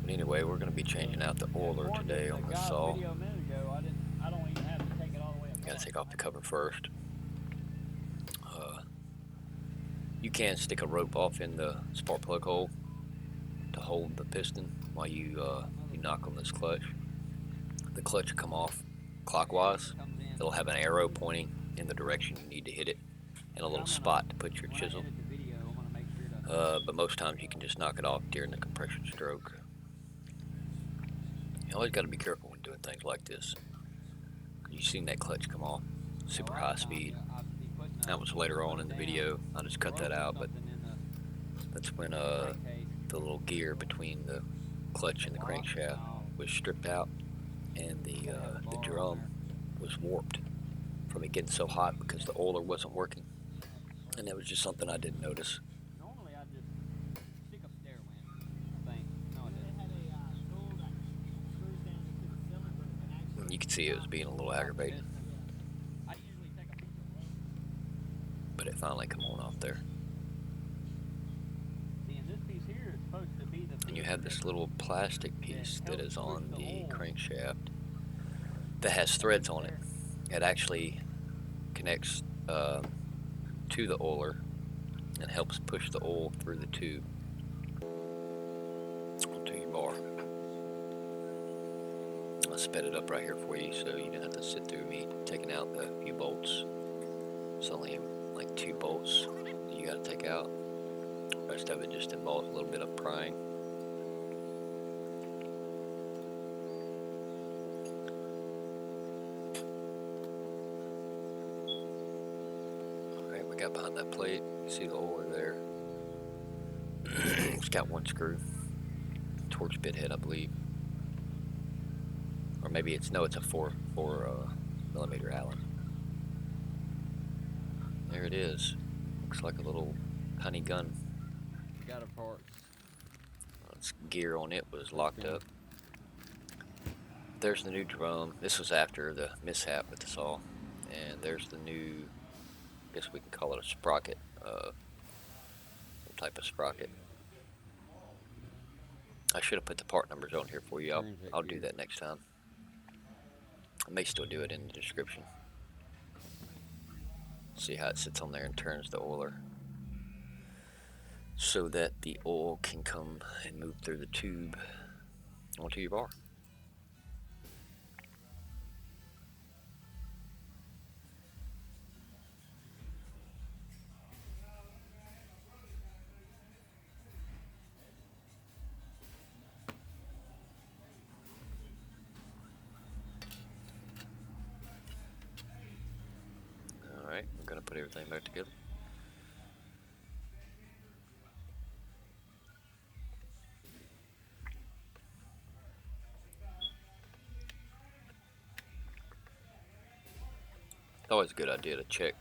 But anyway, we're going to be changing out the oiler today on the saw. Got to take off the cover first. You can stick a rope off in the spark plug hole to hold the piston while you knock on this clutch. The clutch will come off clockwise. It'll have an arrow pointing in the direction you need to hit it and a little spot to put your chisel. But most times you can just knock it off during the compression stroke. You always got to be careful when doing things like this. You've seen that clutch come off super high speed. That was later on in the video. I just cut that out, but that's when the little gear between the clutch and the crankshaft was stripped out, and the drum was warped from it getting so hot because the oiler wasn't working. And that was just something I didn't notice. You could see it was being a little aggravating, but it finally come on off there. And you have this little plastic piece that is on the crankshaft that has threads on it. It actually connects to the oiler and helps push the oil through the tube onto your bar. I sped it up right here for you so you didn't have to sit through me taking out the few bolts. It's only like 2 bolts that you got to take out. The rest of it just involves a little bit of prying. Alright, we got behind that plate. You see the oiler there. It's got 1 screw. Torch bit head, I believe. Or maybe it's a 4 millimeter Allen. There it is. Looks like a little tiny gun. Got a part. Its gear on it was locked up. There's the new drum. This was after the mishap with the saw. And there's the new, I guess we can call it a sprocket. Some type of sprocket. I should have put the part numbers on here for you. I'll do that next time. I may still do it in the description. See how it sits on there and turns the oiler so that the oil can come and move through the tube onto your bar. Alright, I'm going to put everything back together. It's always a good idea to check,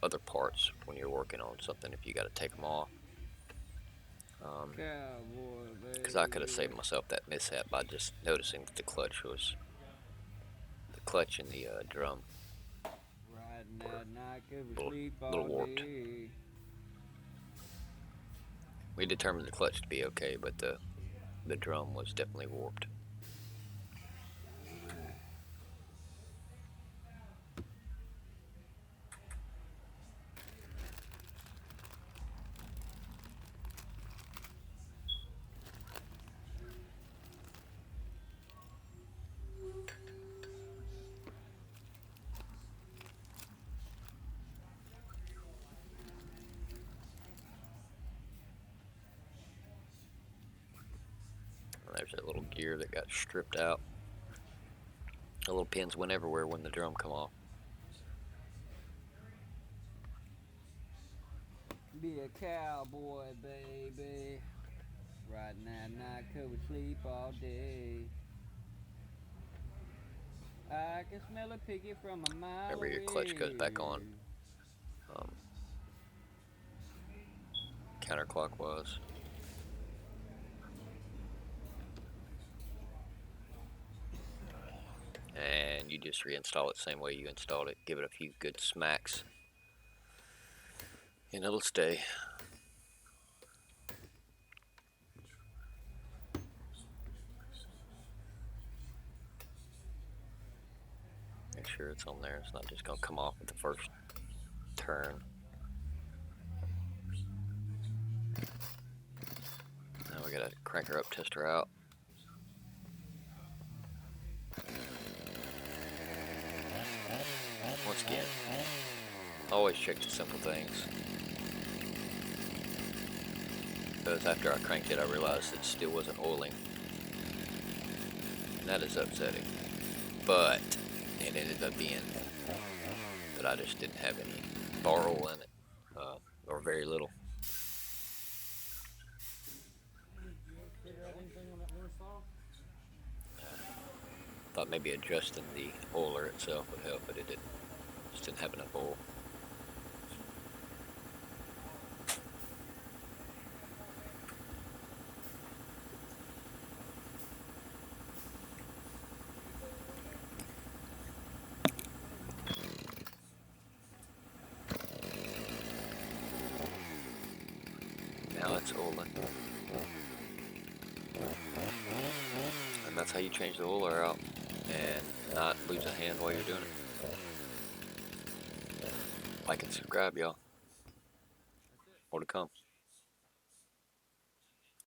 other parts when you're working on something if you got to take them off. Because I could have saved myself that mishap by just noticing that the clutch and the drum were a little warped. We determined the clutch to be okay, but the drum was definitely warped. There's that little gear that got stripped out. The little pins went everywhere when the drum come off. Be a cowboy, baby. Riding that night could sleep all day. I can smell a piggy from a mile Remember, your clutch goes back on counterclockwise. And you just reinstall it the same way you installed it. Give it a few good smacks and it'll stay. sure it's on there. It's not just gonna come off at the first turn. Now we gotta crank her up, test her out. Once again, always check the simple things. Because after I cranked it, I realized it still wasn't oiling. And that is upsetting. But it ended up being that I just didn't have any bar oil in it, or very little. Thought maybe adjusting the oiler itself would help, but it didn't. Just didn't have enough oil. Now it's oiling. And that's how you change the oiler out and not lose a hand while you're doing it. Like and subscribe, y'all. More to come.